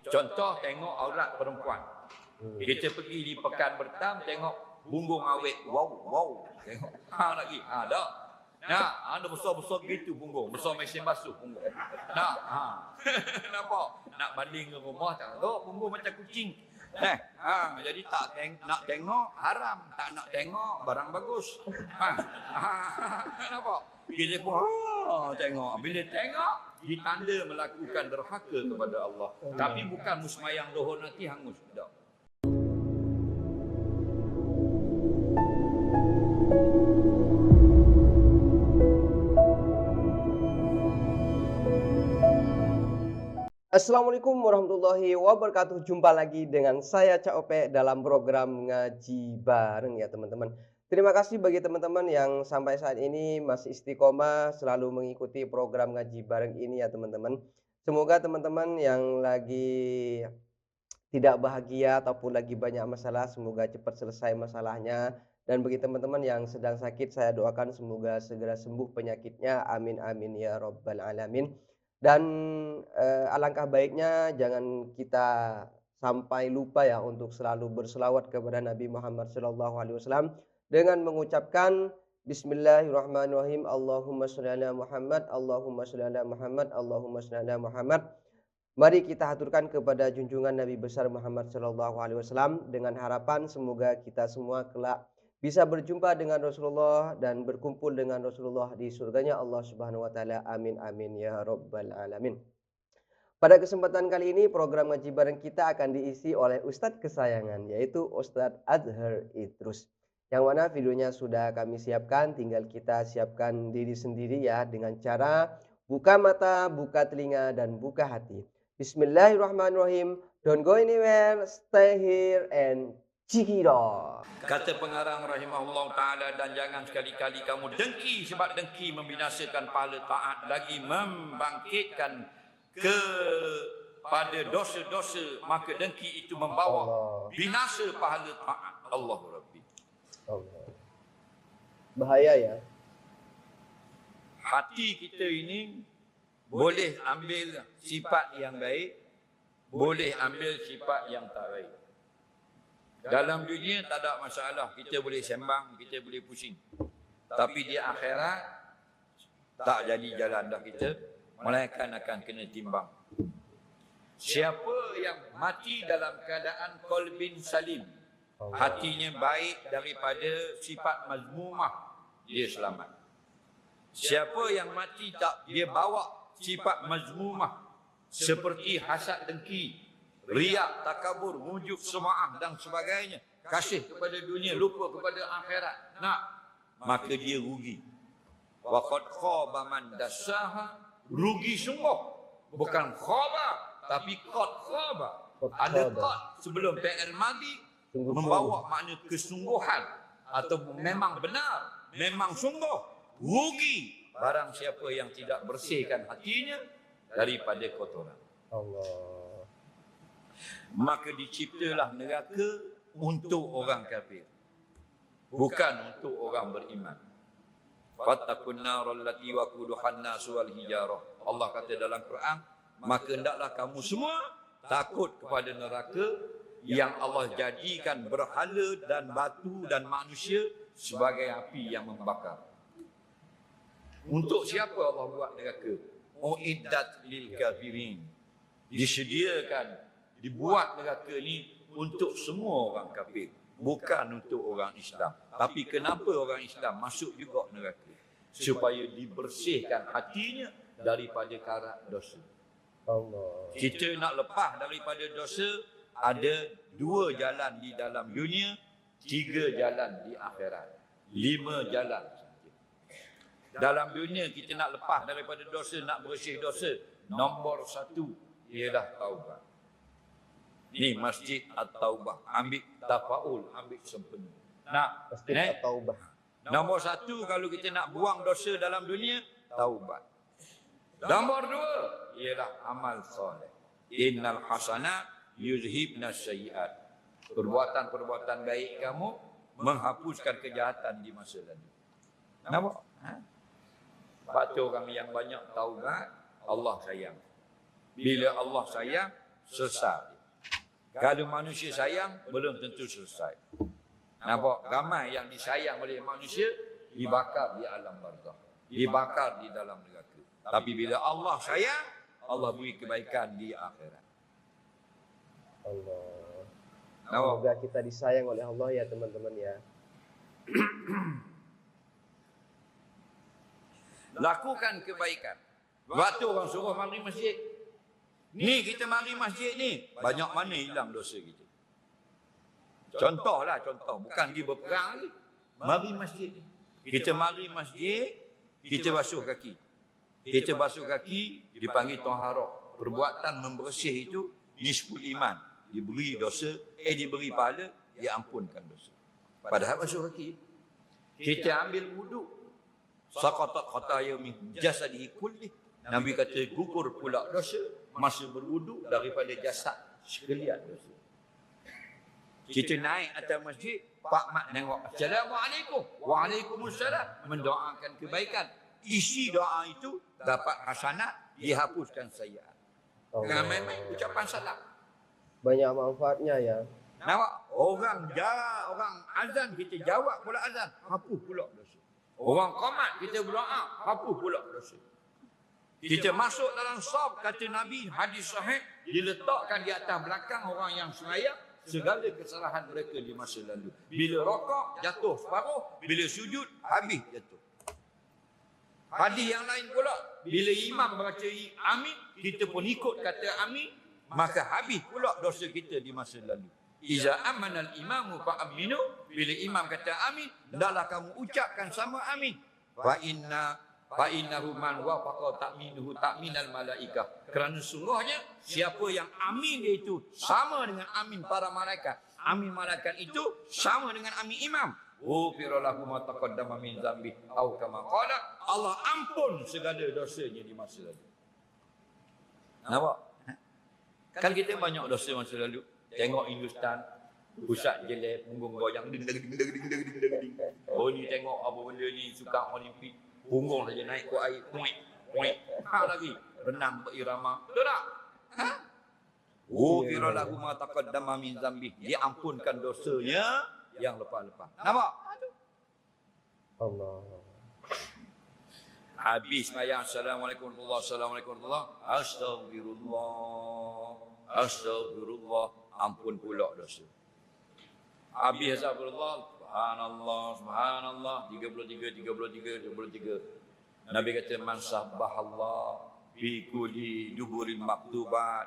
Contoh, tengok aurat perempuan. Kita pergi di Pekan Bertam, tengok bumbung awet. Wow. Tengok. Lagi. Dah. Ada besar-besar gitu punggung. Besar mesin basuh punggung. Nampak? Nak banding ke rumah, tak tahu punggung macam kucing. Jadi nak tengok haram. Tak nak tengok barang bagus. Nampak? Kita pun tengok. Bila tengok, ditanda melakukan derhaka kepada Allah. Tapi bukan musmayang dohor nanti hangus. Tak. Assalamualaikum warahmatullahi wabarakatuh. Jumpa lagi dengan saya Cak Ope dalam program Ngaji Bareng ya teman-teman. Terima kasih bagi teman-teman yang sampai saat ini masih istiqomah selalu mengikuti program Ngaji Bareng ini ya teman-teman. Semoga teman-teman yang lagi tidak bahagia ataupun lagi banyak masalah, semoga cepat selesai masalahnya. Dan bagi teman-teman yang sedang sakit, saya doakan semoga segera sembuh penyakitnya. Amin amin ya rabbal alamin. Dan alangkah baiknya jangan kita sampai lupa ya untuk selalu berselawat kepada Nabi Muhammad SAW dengan mengucapkan Bismillahirrahmanirrahim. Allahumma sholli ala Muhammad, Allahumma sholli ala Muhammad, Allahumma sholli ala Muhammad. Mari kita haturkan kepada junjungan Nabi besar Muhammad SAW dengan harapan semoga kita semua kelak bisa berjumpa dengan Rasulullah dan berkumpul dengan Rasulullah di surganya Allah Subhanahu wa taala. Amin amin ya rabbal alamin. Pada kesempatan kali ini program Ngaji Bareng kita akan diisi oleh Ustadz kesayangan, yaitu Ustadz Azhar Idrus. Yang mana videonya sudah kami siapkan, tinggal kita siapkan diri sendiri ya dengan cara buka mata, buka telinga dan buka hati. Bismillahirrahmanirrahim. Don't go anywhere, stay here and Cikidot. Kata pengarang rahimahullah ta'ala, dan jangan sekali-kali kamu dengki, sebab dengki membinasakan pahala taat, lagi membangkitkan kepada dosa-dosa, maka dengki itu membawa binasa pahala taat. Allahu Rabbi. Allah. Bahaya ya. Hati kita ini boleh ambil sifat yang baik, boleh ambil sifat yang tak baik. Dalam dunia tak ada masalah, kita boleh sembang, kita boleh pusing. Tapi di akhirat tak jadi jalan dah kita, melainkan akan kena timbang. Siapa yang mati dalam keadaan qalbin salim, hatinya baik daripada sifat mazmumah, dia selamat. Siapa yang mati tak dia bawa sifat mazmumah seperti hasad dengki, riak, takabur, wujud sum'ah dan sebagainya, kasih kepada dunia, lupa kepada akhirat, maka dia rugi. Wa qad khaba man dassaha, rugi sungguh. Bukan khaba, tapi qad khaba. Ada qad sebelum fi'il madhi membawa makna kesungguhan atau memang benar, memang sungguh. Rugi barang siapa yang tidak bersihkan hatinya daripada kotoran. Allah. Maka diciptalah neraka untuk orang kafir, bukan untuk orang beriman. Fattaqun naral lati waquduhan nasu wal hijarah. Allah kata dalam Quran, maka hendaklah kamu semua takut kepada neraka yang Allah jadikan berhala dan batu dan manusia sebagai api yang membakar. Untuk siapa Allah buat neraka? Uiddat lil kafirin. Disediakan, dibuat neraka ni untuk semua orang kafir, bukan untuk orang Islam. Tapi kenapa orang Islam masuk juga neraka? Supaya dibersihkan hatinya daripada karat dosa. Allah. Kita nak lepas daripada dosa, ada 2 jalan di dalam dunia, 3 jalan di akhirat, 5 jalan saja. Dalam dunia kita nak lepas daripada dosa, nak bersih dosa, nombor 1 ialah taubat. Ni masjid at-taubah, ambil tafaul, ambil sempena. Masjid at-taubah. Nombor 1 kalau kita nak buang dosa dalam dunia, taubat. Nombor 2 ialah amal soleh. Innal hasanat yuzhibna sayyiat. Perbuatan-perbuatan baik kamu menghapuskan kejahatan di masa lalu. Nampak? Sebab tu orang yang banyak taubat, Allah sayang. Bila Allah sayang, selesai. Kalau manusia sayang, belum tentu selesai. Nampak? Ramai yang disayang oleh manusia, dibakar di alam barzakh. Dibakar di dalam neraka. Tapi bila Allah sayang, Allah beri kebaikan di akhirat. Allah. Nampak? Semoga kita disayang oleh Allah ya teman-teman ya. Lakukan kebaikan. Waktu orang suruh mari masjid. Ni kita mari masjid ni, banyak mana hilang dosa kita. Contohlah, contoh. Bukan pergi berperang lagi. Mari masjid ni. Kita mari masjid, kita basuh kaki. Kita basuh kaki, dipanggil taharah. Perbuatan membersih itu nisful iman. Diberi dosa, diberi pahala, diampunkan dosa. Padahal basuh kaki. Kita ambil wuduk. Saqatat khataya min jasadihi kulli. Nabi kata gugur pula dosa masa berwuduk daripada jasad sekalian dosa. Kita naik atas masjid, Pak Mat tengok, Assalamualaikum. Waalaikumsalam. Mendoakan kebaikan. Isi doa itu dapat hasanat, dihapuskan sayyiat. Jangan main-main ucapan salam. Banyak manfaatnya ya. Nampak? Orang azan, kita jawab pula azan, hapus pula dosa. Orang qamat, kita berdoa, hapus pula dosa. Kita masuk dalam saf, kata Nabi, hadis sahih, diletakkan di atas belakang orang yang sembahyang, segala kesalahan mereka di masa lalu. Bila rokok, jatuh separuh. Bila sujud, habis jatuh. Hadis yang lain pula, bila imam baca amin, kita pun ikut kata amin, maka habis pula dosa kita di masa lalu. Iza amanal imamu fa'aminu. Bila imam kata amin, hendaklah kamu ucapkan sama amin. Fa'innahu man wafaqa ta'minuhu ta'minal malaikah. Kerana sungguhnya siapa yang amin dia itu sama dengan amin para malaikat. Amin malaikat itu sama dengan amin imam. Ghufira lahu ma taqaddama min dzambi au kama qala. Allah ampun segala dosanya di masa lalu. Nampak? Kan kita banyak dosa masa lalu. Tengok Hindustan, pusat jelek, punggung goyang, ding. Oh ni tengok apa benda ni, suka Olimpik, punggung saja naik ke air, puik. Lagi, renang berirama. Betul tak? Ha? Ghufira lahu ma taqaddama min dzambi. Diampunkan dosanya yang lepas-lepas. Nampak? Allah. Habis sembahyang, Assalamualaikum warahmatullahi wabarakatuh. Astagfirullah. Ampun pula dosa. Habis astagfirullah, subhanallah, 33. Nabi kata man sabbahallah bi kulli duburil maktubat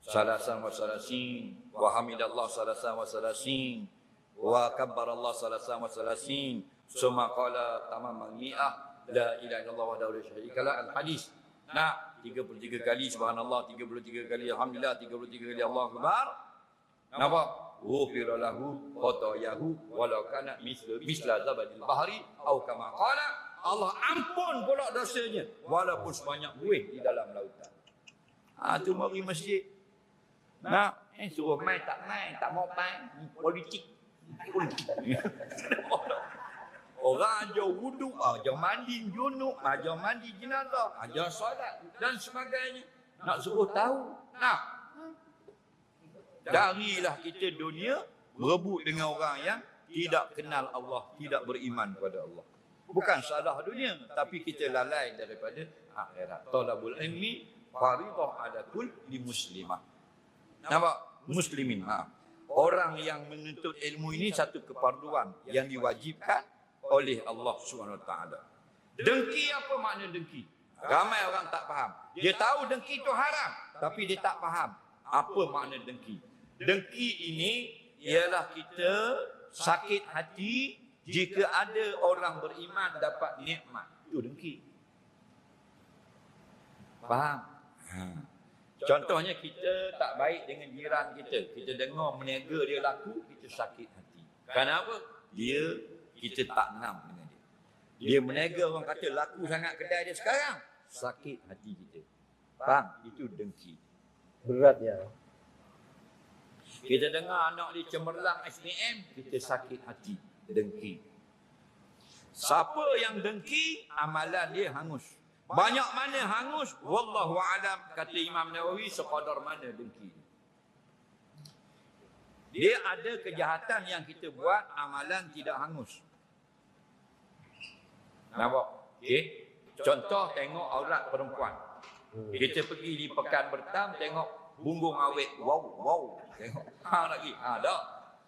salasan wa salasin wa hamidallah salasan wa salasin wa kabbarallah salasan wa salasin summa qala tamam mi'ah la ilaha illallah wahdahu la syarika lah. Al hadis. Nah, 33 kali subhanallah, 33 kali alhamdulillah, 33 kali Allahu akbar. Nampak? Ghufira lahu khatayahu walau kana misla zabadil bahri au kama qala. Allah ampun pula dosanya walaupun sebanyak buih di dalam lautan. Tu mari masjid. Nak suruh main tak mau main politik. Orang ajar wuduk, ajar mandi junub, ajar mandi jenazah, ajar solat dan sebagainya. Nak suruh tahu. Nak. Darilah kita dunia berebut dengan orang yang tidak kenal Allah, tidak beriman kepada Allah. Bukan salah dunia, tapi kita lalai daripada akhirat. Talabul ilmi faridah ala kulli muslimah. Nampak? Muslimin. Orang yang menuntut ilmu ini satu keperluan yang diwajibkan oleh Allah SWT. Dengki, apa makna dengki? Ramai orang tak faham. Dia tahu dengki itu haram, tapi dia tak faham apa makna dengki. Dengki ini ialah kita sakit hati jika ada orang beriman dapat nikmat. Itu dengki. Faham? Contohnya kita tak baik dengan jiran kita. Kita dengar meniaga dia laku, kita sakit hati. Kenapa? Kita tak ngam dengan dia. Dia meniaga, orang kata laku sangat kedai dia sekarang, sakit hati kita. Faham? Itu dengki. Berat ya. Kita dengar anak dia cemerlang SPM, kita sakit hati, dengki. Siapa yang dengki, amalan dia hangus. Banyak mana hangus, wallahu alam, kata Imam Nawawi, sekadar mana dengki. Dia ada kejahatan yang kita buat, amalan tidak hangus. Nampak? Okey. Contoh tengok aurat perempuan. Kita pergi di Pekan Bertam tengok bumbung awet. Wow. Tengok. Lagi. Dah.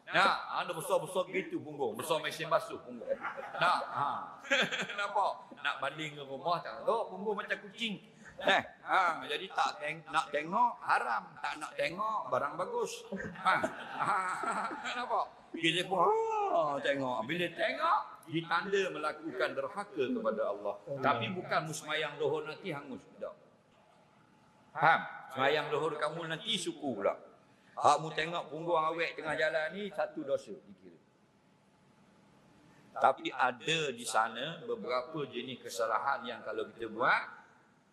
Nah, ada besar-besar gitu punggung, besar mesin basuh punggung. Nah, nampak? Nak banding ke rumah tak tahu punggung macam kucing. Jadi nak tengok haram, tak nak tengok barang bagus. Nampak? Kita pun tengok. Bila tengok, ditanda melakukan derhaka kepada Allah. Tapi bukan musmayang lohor nanti hangus. Tak. Faham? Semayang lohor kamu nanti suku pula. Kamu tengok punggung awet tengah jalan ni satu dosa dikira. Tapi ada di sana beberapa jenis kesalahan yang kalau kita buat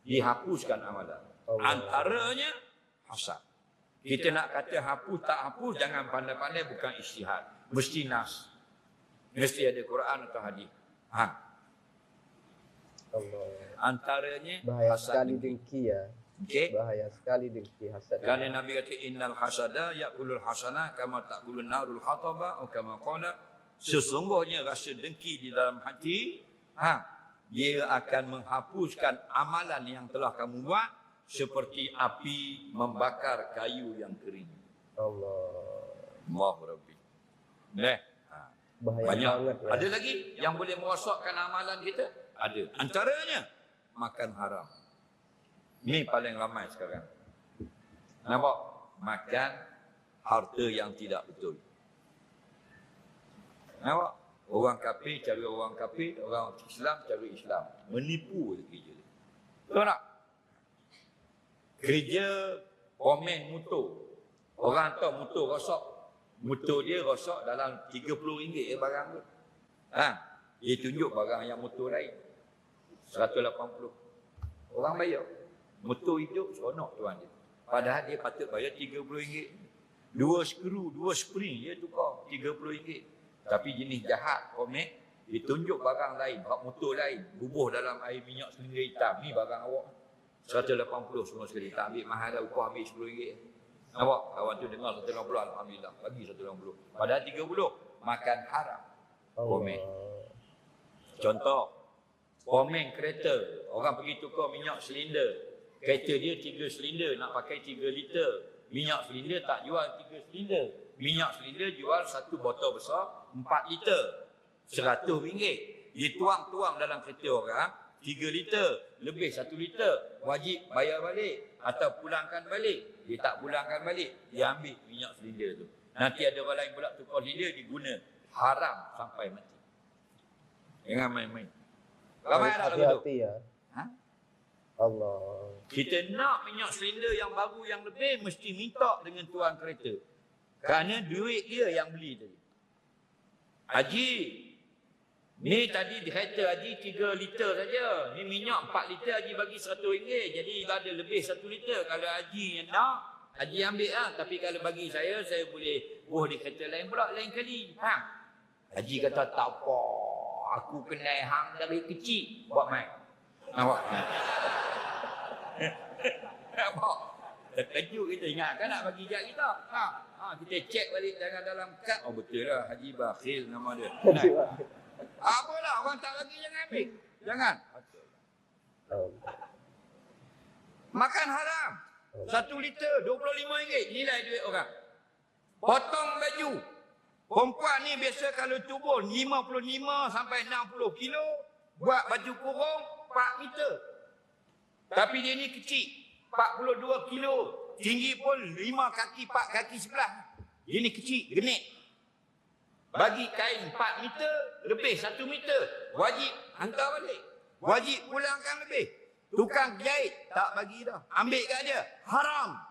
dihapuskan amalan. Antaranya hasad. Kita nak kata hapus tak hapus jangan pandai-pandai, bukan ijtihad. Mesti nas. Mesti ada Quran atau hadis. Antaranya Bahaya hasad sekali dengki ya. Okey. Bahaya sekali dengki hasad. Kerana Nabi kata innal hasada ya'kulul hasanah kama ta'kulun narul hataba atau kama qala, sesungguhnya rasa dengki di dalam hati dia akan menghapuskan amalan yang telah kamu buat seperti api membakar kayu yang kering. Allah Rabbi. Bahaya Banyak. banget ya. Ada lagi yang boleh merosakkan amalan kita? Ada. Antaranya makan haram. Ni paling ramai sekarang. Nampak? Makan harta yang tidak betul. Nampak? Orang kafir cari orang kafir, orang Islam cari Islam. Menipu je kerja dia. Tahu tak? Kerja komen motor. Orang tahu motor rosak. Motor dia rosak dalam RM30 barang tu. Dia tunjuk barang yang motor lain. 180. Orang bayar. Motor hidup seronok tuan dia. Padahal dia patut bayar RM30. 2 skru, 2 spring dia tukar RM30. Tapi jenis jahat komen, dia tunjuk barang lain, bak motor lain, bubuh dalam air minyak silinder hitam. Ni barang awak. 180 semua sekali. Tak ambil mahal dah, upah ambil RM10. Nampak? Kawan tu dengar 180, alhamdulillah. Bagi 180. Padahal 30. Makan haram. Komen. Contoh, komen kereta. Orang pergi tukar minyak silinder. Kereta dia 3 silinder, nak pakai 3 liter. Minyak silinder tak jual 3 silinder. Minyak silinder jual satu botol besar 4 liter. RM100. Dia tuang-tuang dalam kereta orang 3 liter, lebih 1 liter. Wajib bayar balik atau pulangkan balik. Dia tak pulangkan balik, dia ambil minyak silinder tu. Nanti ada orang lain pula tukar silinder, diguna. Haram sampai mati. Jangan main-main. Ramai tak lagu tu? Hati-hati ya. Allah. Kita nak minyak silinder yang baru yang lebih, mesti minta dengan tuan kereta. Kerana duit dia yang beli tadi. Haji, ni tadi di kereta Haji 3 liter saja. Ni minyak 4 liter Haji bagi RM100. Jadi ada lebih 1 liter. Kalau Haji yang nak, Haji ambil lah. Tapi kalau bagi saya boleh di kereta lain pula lain kali. Haji kata tak apa. Aku kenal hang dari kecil. Buat main. Nampak? Nampak? Terkejut kita ingat kan nak bagi jap kita. Kita cek balik jangan dalam kad. Oh betul lah Haji Bakhil nama dia. Apalah orang tak bagi jangan ambil. Jangan. Makan haram. 1 liter RM25 nilai duit orang. Potong baju. Perempuan ni biasa kalau tubuh 55 sampai 60 kilo, buat baju kurung 4 meter. Tapi dia ni kecil, 42 kilo. Tinggi pun 5 kaki, 4 kaki sebelah. Dia ni kecil, genit. Bagi kain 4 meter, lebih 1 meter. Wajib hantar balik. Wajib pulangkan lebih. Tukang jahit, tak bagi dah. Ambil kat dia. Haram.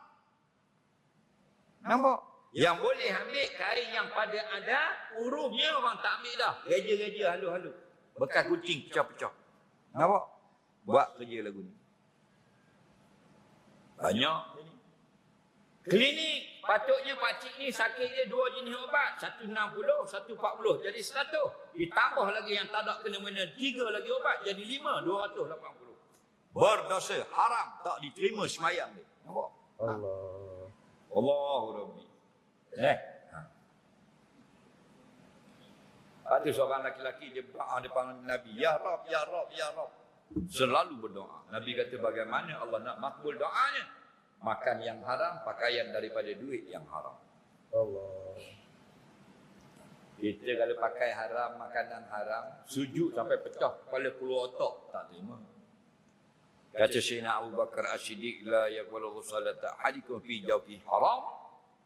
Nampak? Yang boleh ambil kain yang pada ada, hurufnya orang tak ambil dah. Geja-geja, halu-halu. Bekas kucing, pecah-pecah. Nampak? Buat kerja lagu ni. Banyak. Klinik, patutnya pakcik ni sakit dia 2 jenis ubat. 160, 140, jadi 100. Ditambah lagi yang tak ada kena-mena, 3 lagi ubat, jadi 5, 280. Berdosa, haram, tak diterima semayang dia. Nampak? Allah. Allahu Rabbi. Ada seorang laki-laki dia berdoa depan Nabi, ya Rab, ya Rab, ya Rab. Selalu berdoa. Nabi kata bagaimana Allah nak makbul doanya? Makan yang haram, pakaian daripada duit yang haram. Allah. Kita kalau pakai haram, makanan haram, sujud sampai pecah, kepala keluar otak, tak terima. Kata Sayyidina Abu Bakar As-Siddiq, la yaqbalu salata ahadikum fi jawfi haram.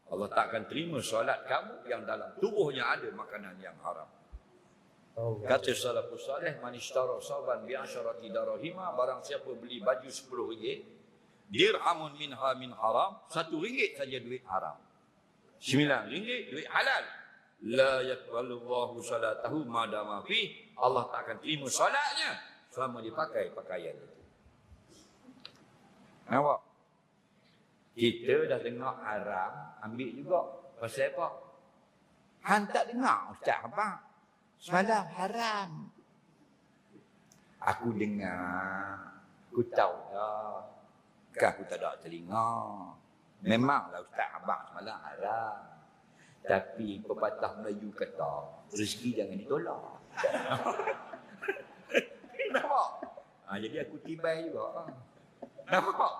Allah tak akan terima solat kamu yang dalam tubuhnya ada makanan yang haram. Kata salafus salih, man ishtara saban bi asharati darahima, barang siapa beli baju 10 ringgit, dirhamun minha min haram, 1 ringgit saja duit haram. 9 ringgit duit halal. La yaqbalu Allahu salatahu ma dama fi, Allah tak akan terima solatnya selama dipakai pakaian itu. Nampak? Kita dah dengar haram, ambil juga. Pasal apa? Han tak dengar Ustaz abang. Semalam haram. Aku dengar. Aku tahu dah. Kan aku tak ada telinga. Memanglah Ustaz abang semalam haram. Tapi pepatah Melayu kata, rezeki jangan ditolak. Nampak? Jadi aku tibai juga. Nampak?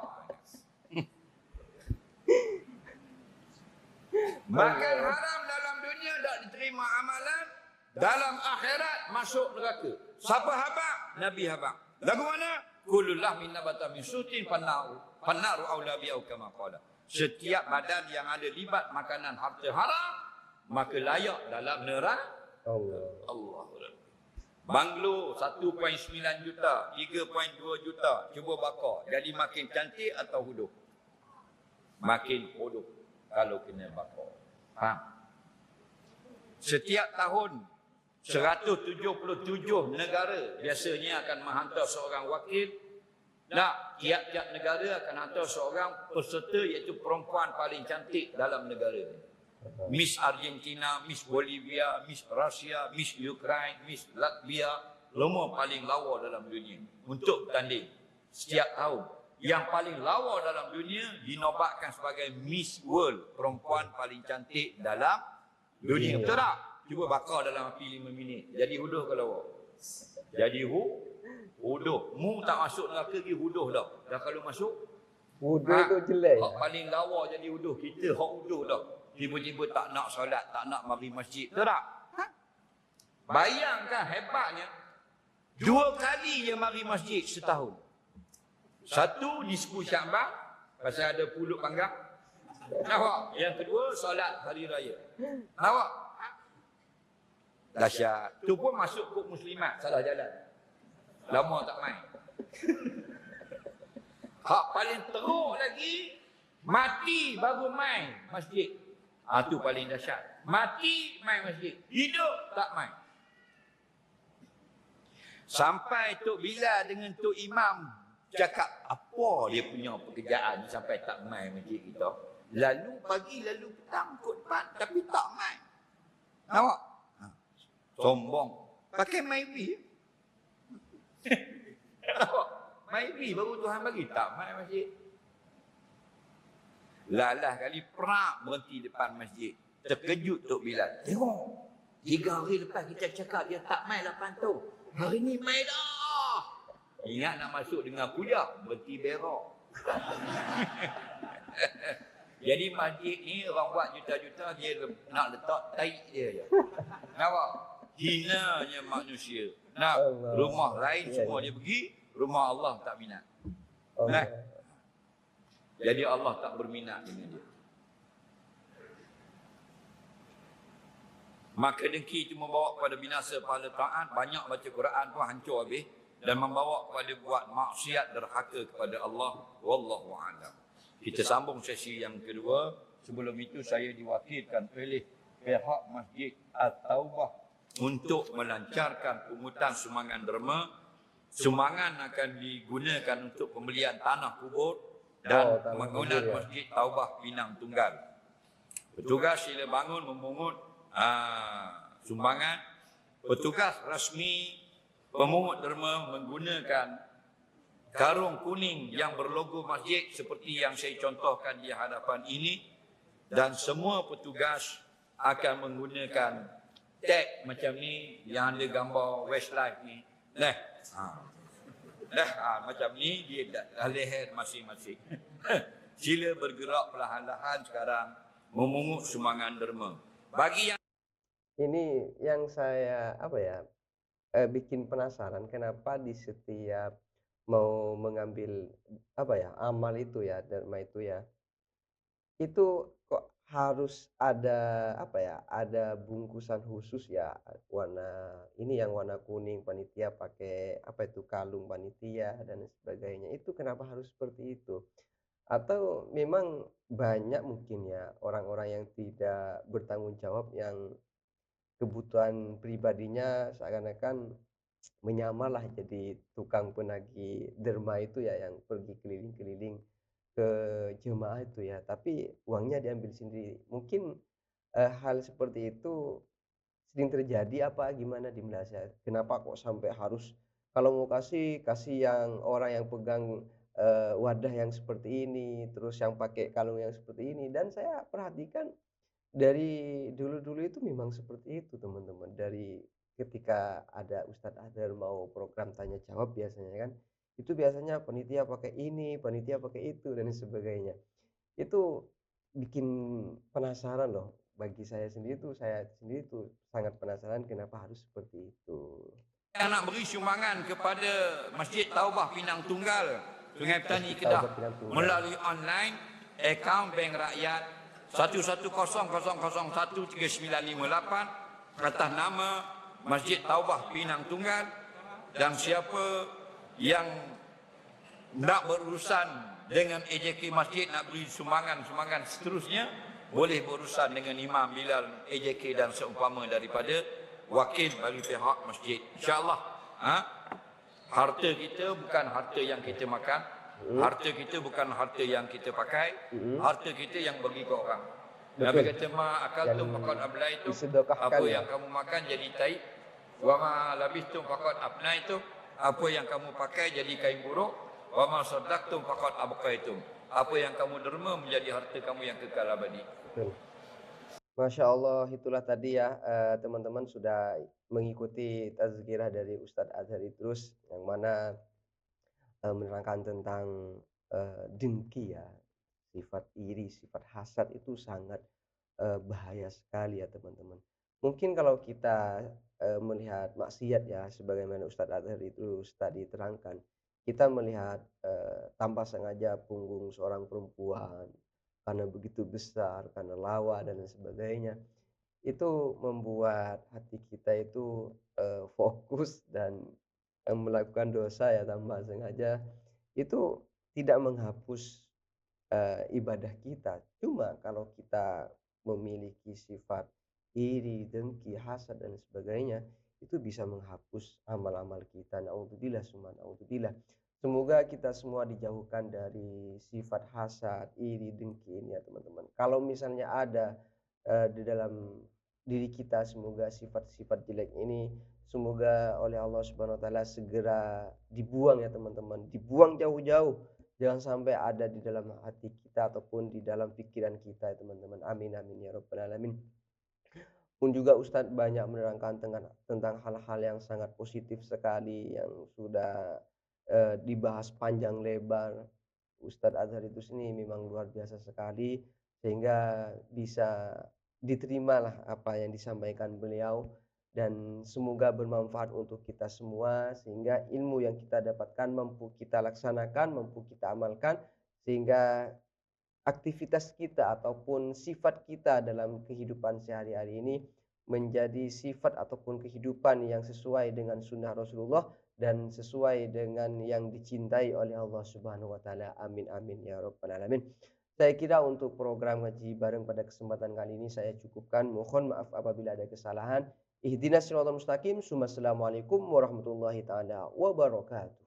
Makan haram dalam dunia tak diterima amalan, dalam akhirat masuk neraka. Siapa habaq? Nabi habaq. Lagu mana? Kullu lahmin nabata min sutin fannaru aula bi'au kama qala. Setiap badan yang ada libat makanan harta haram, maka layak dalam neraka. Allah. Banglo 1.9 juta, 3.2 juta, cuba bakar. Jadi makin cantik atau huduh? Makin huduh kalau kena bakar. Faham? Setiap tahun 177 negara biasanya akan menghantar seorang wakil. Tiap-tiap negara akan hantar seorang peserta, iaitu perempuan paling cantik dalam negara ini. Miss Argentina, Miss Bolivia, Miss Rusia, Miss Ukraine, Miss Latvia, semua paling lawa dalam dunia untuk bertanding setiap tahun. Yang paling lawa dalam dunia dinobatkan sebagai Miss World, perempuan paling cantik dalam dunia. Betul tak? Cuba bakar dalam api 5 minit. Jadi huduh ke lawa? Jadi huduh. Mu tak masuk neraka lagi huduh dah. Dah kalau masuk Wudu tu jelek. hak paling lawa jadi huduh. Kita hak huduh dah. Tiba-tiba tak nak solat, tak nak mari masjid. Betul tak? Bayangkan hebatnya. 2 kali je mari masjid setahun. Satu di 10 Syakban, pasal ada pulut panggang. Nampak? Yang kedua, solat hari raya. Nampak? Dahsyat. Tu pun masuk kod muslimat, salah jalan. Lama tak main. Hak paling teruk lagi, mati baru main masjid. Tu paling dahsyat. Mati main masjid. Hidup tak main. Sampai Tok Bilal dengan Tok Imam cakap apa dia punya pekerjaan sampai tak main masjid kita. Lalu pagi, lalu petang kot depan, tapi tak main. Nampak? Sombong. Pakai Myvi. Nampak? Myvi baru Tuhan bagi, tak main masjid. Lalah kali perak berhenti depan masjid. Terkejut Tok Bilal. Tengok. 3 hari lepas kita cakap dia tak main 8 tahun. Hari ni main dah. Ingat nak masuk dengan kuliah, berhenti berak. Jadi masjid ni orang buat juta-juta, dia nak letak taik dia je. Nampak? Hinanya manusia. Nak rumah lain semua dia pergi, rumah Allah tak minat. Jadi Allah tak berminat dengan dia. Maka dengki itu membawa kepada binasa pahala taat. Banyak baca Quran pun hancur habis. Dan membawa kepada buat maksiat derhaka kepada Allah. Wallahu a'lam. Kita sambung sesi yang kedua. Sebelum itu saya diwakilkan oleh pihak Masjid At-Taubah untuk melancarkan pungutan sumbangan derma. Sumbangan akan digunakan untuk pembelian tanah kubur dan bangunan Masjid Taubah Pinang Tunggal. Petugas sila bangun memungut sumbangan. Petugas rasmi pemungut derma menggunakan karung kuning yang berlogo masjid seperti yang saya contohkan di hadapan ini, dan semua petugas akan menggunakan tag macam ni yang ada gambar Westlife ni. Macam ni dia dah leher masing-masing. Sila bergerak perlahan-lahan sekarang memungut sumbangan derma. Bagi yang Ini yang saya bikin penasaran kenapa di setiap mau mengambil amal itu ya, derma itu ya, itu kok harus ada ada bungkusan khusus ya, warna ini yang warna kuning panitia pakai kalung panitia dan sebagainya. Itu kenapa harus seperti itu? Atau memang banyak mungkin ya orang-orang yang tidak bertanggung jawab yang kebutuhan pribadinya seakan-akan menyamar lah jadi tukang penagih derma itu ya, yang pergi keliling-keliling ke jemaah itu ya, tapi uangnya diambil sendiri. Mungkin, hal seperti itu sering terjadi apa gimana di Malaysia? Kenapa kok sampai harus kalau mau kasih, kasih yang orang yang pegang, wadah yang seperti ini, terus yang pakai kalung yang seperti ini, dan saya perhatikan dari dulu-dulu itu memang seperti itu teman-teman. Dari ketika ada Ustadz Adher mau program tanya jawab biasanya kan, itu biasanya panitia pakai ini, panitia pakai itu dan sebagainya. Itu bikin penasaran loh. Bagi saya sendiri tuh sangat penasaran kenapa harus seperti itu. nak beri sumbangan kepada Masjid Taubah Pinang Tunggal Sungai Petani Masjid Kedah Taubah Pinang Tunggal. melalui online akaun Bank Rakyat 110013958 atas nama Masjid Taubah Pinang Tunggal, dan siapa yang nak berurusan dengan AJK Masjid, nak beri sumbangan seterusnya, boleh berurusan dengan Imam Bilal AJK dan seumpama daripada wakil bagi pihak masjid. InsyaAllah harta kita bukan harta yang kita makan, harta kita bukan harta yang kita pakai, harta kita yang bagi ke orang. Nabi kata ma akaltum faqad ablaitum, apa yang kamu makan jadi taib, wa ma labistum faqad afnaitum, apa yang kamu pakai jadi kain buruk, wa ma saddaqtum faqad abqaitum, apa yang kamu derma menjadi harta kamu yang kekal abadi. Betul. Masya Allah, itulah tadi ya teman-teman sudah mengikuti tazkirah dari Ustadz Adher Idrus yang mana menerangkan tentang dengki ya, sifat iri, sifat hasad itu sangat bahaya sekali ya teman-teman. Mungkin kalau kita melihat maksiat ya, sebagaimana Ustadz Adher itu tadi terangkan, kita melihat tanpa sengaja punggung seorang perempuan karena begitu besar, karena lawa dan sebagainya, itu membuat hati kita itu fokus dan melakukan dosa ya tanpa sengaja, itu tidak menghapus ibadah kita. Cuma kalau kita memiliki sifat iri, dengki, hasad dan sebagainya, itu bisa menghapus amal-amal kita. Naudzubillah summa naudzubillah. Semoga kita semua dijauhkan dari sifat hasad, iri, dengki ini ya teman-teman. Kalau misalnya ada di dalam diri kita, semoga sifat-sifat jelek ini semoga oleh Allah Subhanahu wa taala segera dibuang ya teman-teman. Dibuang jauh-jauh. Jangan sampai ada di dalam hati kita ataupun di dalam pikiran kita ya teman-teman. Amin amin ya rabbal alamin. Pun juga Ustadz banyak menerangkan tentang hal-hal yang sangat positif sekali yang sudah dibahas panjang lebar. Ustadz Adher itu sini memang luar biasa sekali sehingga bisa diterimalah apa yang disampaikan beliau, dan semoga bermanfaat untuk kita semua sehingga ilmu yang kita dapatkan mampu kita laksanakan, mampu kita amalkan, sehingga aktivitas kita ataupun sifat kita dalam kehidupan sehari-hari ini menjadi sifat ataupun kehidupan yang sesuai dengan sunnah Rasulullah dan sesuai dengan yang dicintai oleh Allah Subhanahu wa taala. Amin amin ya rabbal alamin. Saya kira untuk program ngaji bareng pada kesempatan kali ini saya cukupkan. Mohon maaf apabila ada kesalahan. Ihdinas siratal mustaqim. Assalamualaikum warahmatullahi taala wabarakatuh.